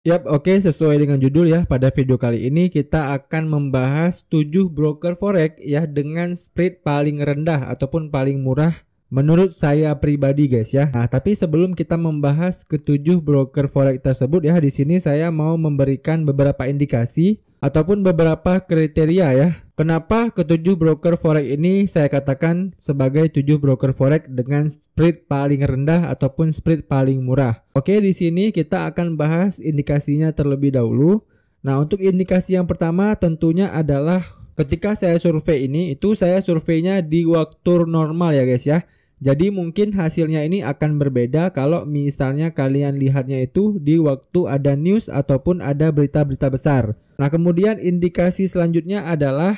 Yap, oke, sesuai dengan judul ya, pada video kali ini kita akan membahas 7 broker forex ya dengan spread paling rendah ataupun paling murah menurut saya pribadi guys ya. Nah, tapi sebelum kita membahas ketujuh broker forex tersebut ya, di sini saya mau memberikan beberapa indikasi ataupun beberapa kriteria ya. Kenapa ketujuh broker forex ini saya katakan sebagai 7 broker forex dengan spread paling rendah ataupun spread paling murah. Oke, di sini kita akan bahas indikasinya terlebih dahulu. Nah, untuk indikasi yang pertama tentunya adalah ketika saya survei ini, itu saya surveinya di waktu normal ya guys ya. Jadi mungkin hasilnya ini akan berbeda kalau misalnya kalian lihatnya itu di waktu ada news ataupun ada berita-berita besar. Nah, kemudian indikasi selanjutnya adalah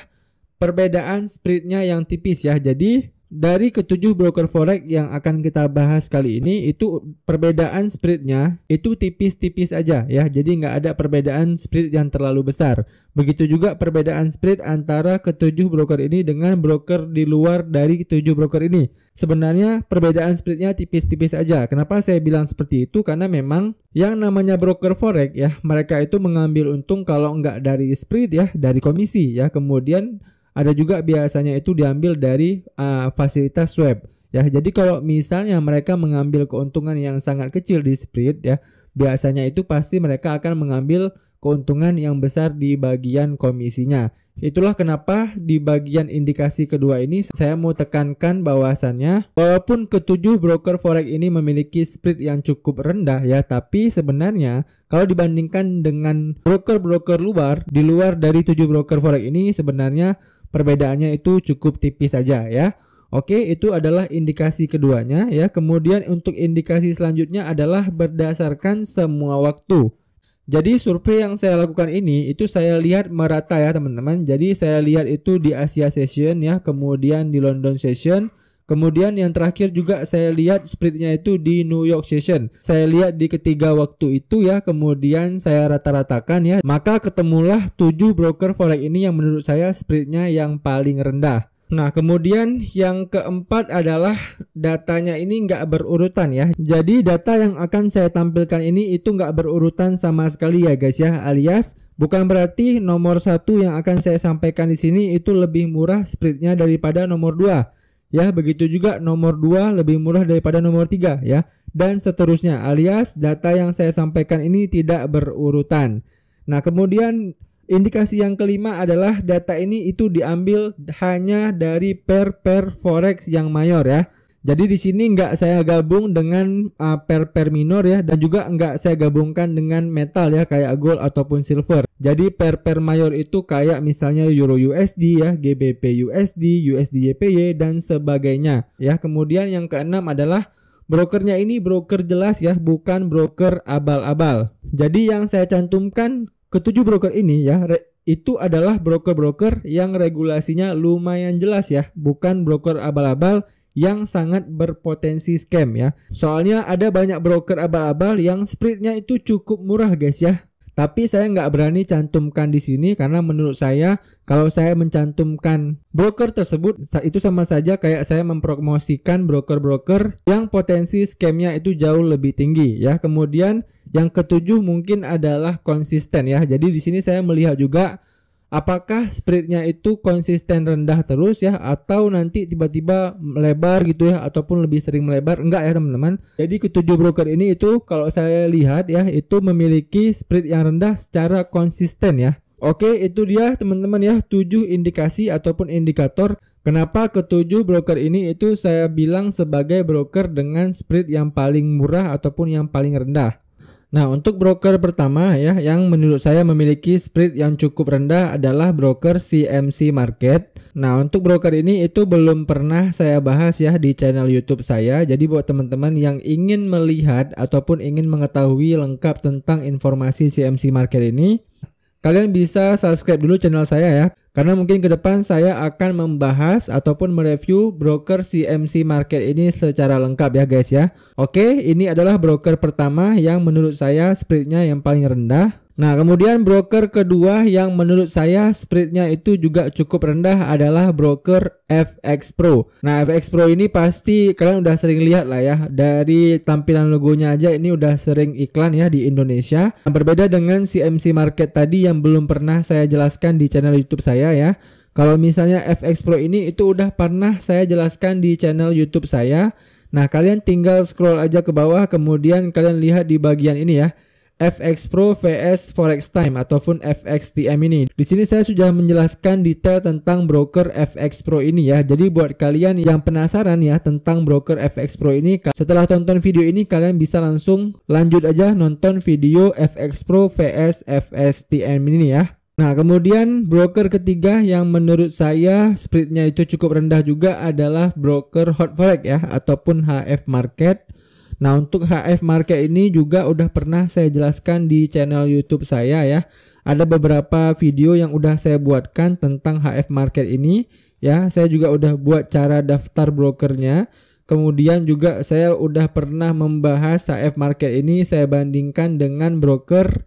perbedaan spreadnya yang tipis ya. Jadi dari ketujuh broker forex yang akan kita bahas kali ini, itu perbedaan spreadnya itu tipis-tipis aja ya. Jadi nggak ada perbedaan spread yang terlalu besar. Begitu juga perbedaan spread antara ketujuh broker ini dengan broker di luar dari ketujuh broker ini. Sebenarnya perbedaan spreadnya tipis-tipis aja. Kenapa saya bilang seperti itu? Karena memang yang namanya broker forex ya, mereka itu mengambil untung kalau nggak dari spread ya, dari komisi ya. Kemudian ada juga biasanya itu diambil dari fasilitas swap ya. Jadi kalau misalnya mereka mengambil keuntungan yang sangat kecil di spread ya, biasanya itu pasti mereka akan mengambil keuntungan yang besar di bagian komisinya. Itulah kenapa di bagian indikasi kedua ini saya mau tekankan bahwasannya walaupun ketujuh broker forex ini memiliki spread yang cukup rendah ya, tapi sebenarnya kalau dibandingkan dengan broker-broker luar di luar dari 7 broker forex ini, sebenarnya perbedaannya itu cukup tipis saja ya. Oke, itu adalah indikasi keduanya ya. Kemudian untuk indikasi selanjutnya adalah berdasarkan semua waktu. Jadi survei yang saya lakukan ini itu saya lihat merata ya teman-teman. Jadi saya lihat itu di Asia Session ya, kemudian di London Session, kemudian yang terakhir juga saya lihat spreadnya itu di New York Session. Saya lihat di ketiga waktu itu ya, kemudian saya rata-ratakan ya. Maka ketemulah 7 broker forex ini yang menurut saya spreadnya yang paling rendah. Nah, kemudian yang keempat adalah datanya ini nggak berurutan ya. Jadi data yang akan saya tampilkan ini itu nggak berurutan sama sekali ya guys ya. Alias bukan berarti nomor 1 yang akan saya sampaikan di sini itu lebih murah spreadnya daripada nomor 2. Ya, begitu juga nomor 2 lebih murah daripada nomor 3 ya, dan seterusnya, alias data yang saya sampaikan ini tidak berurutan. Nah, kemudian indikasi yang kelima adalah data ini itu diambil hanya dari pair forex yang mayor ya. Jadi di sini nggak saya gabung dengan pair minor ya, dan juga nggak saya gabungkan dengan metal ya kayak gold ataupun silver. Jadi pair mayor itu kayak misalnya Euro USD ya, GBP USD, USD JPY dan sebagainya ya. Kemudian yang keenam adalah brokernya ini broker jelas ya, bukan broker abal-abal. Jadi yang saya cantumkan ketujuh broker ini ya, itu adalah broker-broker yang regulasinya lumayan jelas ya, bukan broker abal-abal yang sangat berpotensi scam ya. Soalnya ada banyak broker abal-abal yang spreadnya itu cukup murah guys ya. Tapi saya nggak berani cantumkan di sini karena menurut saya kalau saya mencantumkan broker tersebut itu sama saja kayak saya mempromosikan broker-broker yang potensi scamnya itu jauh lebih tinggi ya. Kemudian yang ketujuh mungkin adalah konsisten ya. Jadi di sini saya melihat juga apakah spreadnya itu konsisten rendah terus ya, atau nanti tiba-tiba melebar gitu ya, ataupun lebih sering melebar. Enggak ya teman-teman. Jadi ketujuh broker ini itu kalau saya lihat ya, itu memiliki spread yang rendah secara konsisten ya. Oke, itu dia teman-teman ya, 7 indikasi ataupun indikator kenapa ketujuh broker ini itu saya bilang sebagai broker dengan spread yang paling murah ataupun yang paling rendah. Nah, untuk broker pertama ya yang menurut saya memiliki spread yang cukup rendah adalah broker CMC Market. Nah, untuk broker ini itu belum pernah saya bahas ya di channel YouTube saya. Jadi buat teman-teman yang ingin melihat ataupun ingin mengetahui lengkap tentang informasi CMC Market ini, kalian bisa subscribe dulu channel saya ya. Karena mungkin ke depan saya akan membahas ataupun mereview broker CMC Market ini secara lengkap ya guys ya. Oke, ini adalah broker pertama yang menurut saya spreadnya yang paling rendah. Nah, kemudian broker kedua yang menurut saya spreadnya itu juga cukup rendah adalah broker FX Pro. Nah, FX Pro ini pasti kalian udah sering lihat lah ya. Dari tampilan logonya aja ini udah sering iklan ya di Indonesia. Nah, berbeda dengan CMC Market tadi yang belum pernah saya jelaskan di channel YouTube saya ya. Kalau misalnya FX Pro ini itu udah pernah saya jelaskan di channel YouTube saya. Nah, kalian tinggal scroll aja ke bawah, kemudian kalian lihat di bagian ini ya. FX Pro vs Forex Time ataupun FXTM ini. Di sini saya sudah menjelaskan detail tentang broker FX Pro ini ya. Jadi buat kalian yang penasaran ya tentang broker FX Pro ini, setelah tonton video ini kalian bisa langsung lanjut aja nonton video FX Pro vs FXTM ini ya. Nah, kemudian broker ketiga yang menurut saya spreadnya itu cukup rendah juga adalah broker Hot Forex ya ataupun HF Market. Nah, untuk HF Market ini juga udah pernah saya jelaskan di channel YouTube saya ya. Ada beberapa video yang udah saya buatkan tentang HF Market ini ya. Saya juga udah buat cara daftar brokernya. Kemudian juga saya udah pernah membahas HF Market ini saya bandingkan dengan broker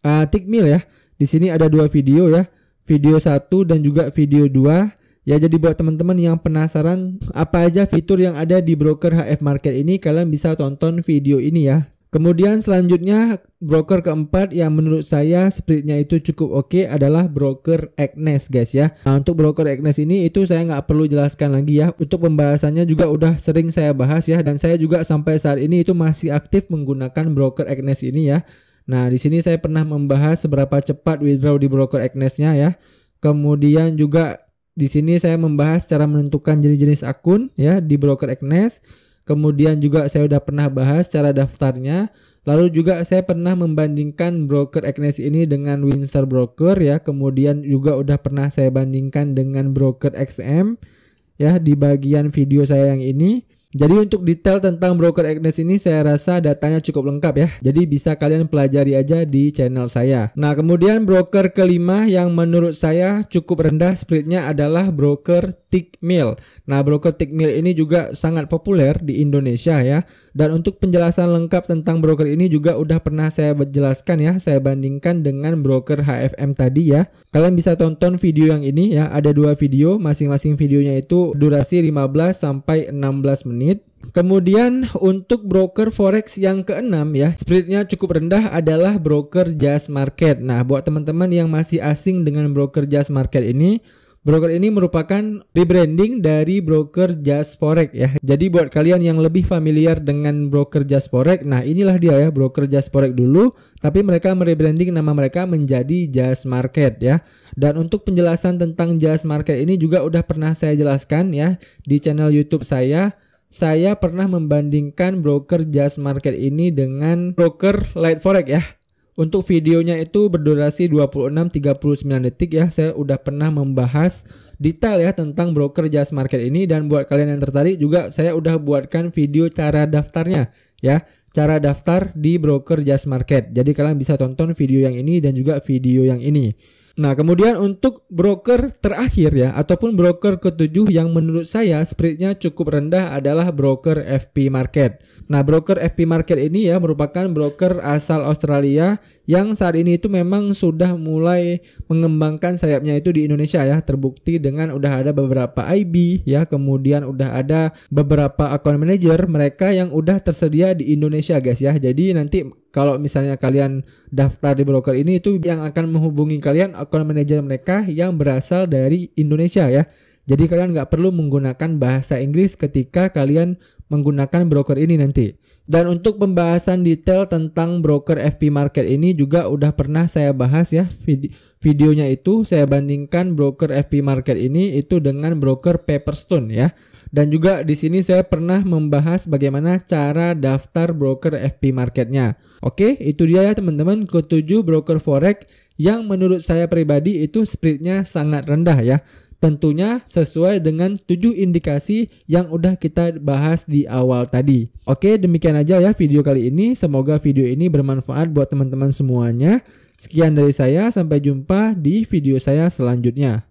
Tickmill ya. Di sini ada dua video ya. Video 1 dan juga video 2. Ya, jadi buat teman-teman yang penasaran apa aja fitur yang ada di broker HF Market ini, kalian bisa tonton video ini ya. Kemudian selanjutnya broker keempat yang menurut saya spreadnya itu cukup oke adalah broker Agnes guys ya. Nah, untuk broker Agnes ini itu saya nggak perlu jelaskan lagi ya. Untuk pembahasannya juga udah sering saya bahas ya, dan saya juga sampai saat ini itu masih aktif menggunakan broker Agnes ini ya. Nah, di sini saya pernah membahas seberapa cepat withdraw di broker Agnesnya ya. Kemudian juga di sini saya membahas cara menentukan jenis-jenis akun ya di broker Agnes. Kemudian juga saya udah pernah bahas cara daftarnya. Lalu juga saya pernah membandingkan broker Agnes ini dengan Windsor Broker ya. Kemudian juga udah pernah saya bandingkan dengan broker XM ya di bagian video saya yang ini. Jadi untuk detail tentang broker Agnes ini saya rasa datanya cukup lengkap ya. Jadi bisa kalian pelajari aja di channel saya. Nah, kemudian broker kelima yang menurut saya cukup rendah spreadnya adalah broker Tickmill. Nah, broker Tickmill ini juga sangat populer di Indonesia ya. Dan untuk penjelasan lengkap tentang broker ini juga udah pernah saya jelaskan ya. Saya bandingkan dengan broker HFM tadi ya. Kalian bisa tonton video yang ini ya. Ada dua video, masing-masing videonya itu durasi 15 sampai 16 menit. Kemudian untuk broker forex yang keenam ya, spreadnya cukup rendah adalah broker Just Market. Nah, buat teman-teman yang masih asing dengan broker Just Market ini, broker ini merupakan rebranding dari broker Just Forex ya. Jadi buat kalian yang lebih familiar dengan broker Just Forex, nah inilah dia ya, broker Just Forex dulu, tapi mereka merebranding nama mereka menjadi Just Market ya. Dan untuk penjelasan tentang Just Market ini juga udah pernah saya jelaskan ya di channel YouTube saya. Saya pernah membandingkan broker Just Market ini dengan broker Light Forex ya. Untuk videonya itu berdurasi 26-39 detik ya. Saya udah pernah membahas detail ya tentang broker Just Market ini. Dan buat kalian yang tertarik juga saya udah buatkan video cara daftarnya ya. Cara daftar di broker Just Market. Jadi kalian bisa tonton video yang ini dan juga video yang ini. Nah, kemudian untuk broker terakhir ya, ataupun broker ketujuh yang menurut saya spreadnya cukup rendah adalah broker FP Market. Nah, broker FP Market ini ya merupakan broker asal Australia yang saat ini itu memang sudah mulai mengembangkan sayapnya itu di Indonesia ya. Terbukti dengan udah ada beberapa IB ya, kemudian udah ada beberapa account manager mereka yang udah tersedia di Indonesia guys ya. Jadi nanti kalau misalnya kalian daftar di broker ini itu yang akan menghubungi kalian account manager mereka yang berasal dari Indonesia ya. Jadi kalian nggak perlu menggunakan bahasa Inggris ketika kalian menggunakan broker ini nanti. Dan untuk pembahasan detail tentang broker FP Market ini juga udah pernah saya bahas ya. Videonya itu saya bandingkan broker FP Market ini itu dengan broker Paperstone ya. Dan juga di sini saya pernah membahas bagaimana cara daftar broker FP Marketnya. Oke, itu dia ya teman-teman, ketujuh broker forex yang menurut saya pribadi itu spreadnya sangat rendah ya. Tentunya sesuai dengan 7 indikasi yang udah kita bahas di awal tadi. Oke, demikian aja ya video kali ini. Semoga video ini bermanfaat buat teman-teman semuanya. Sekian dari saya, sampai jumpa di video saya selanjutnya.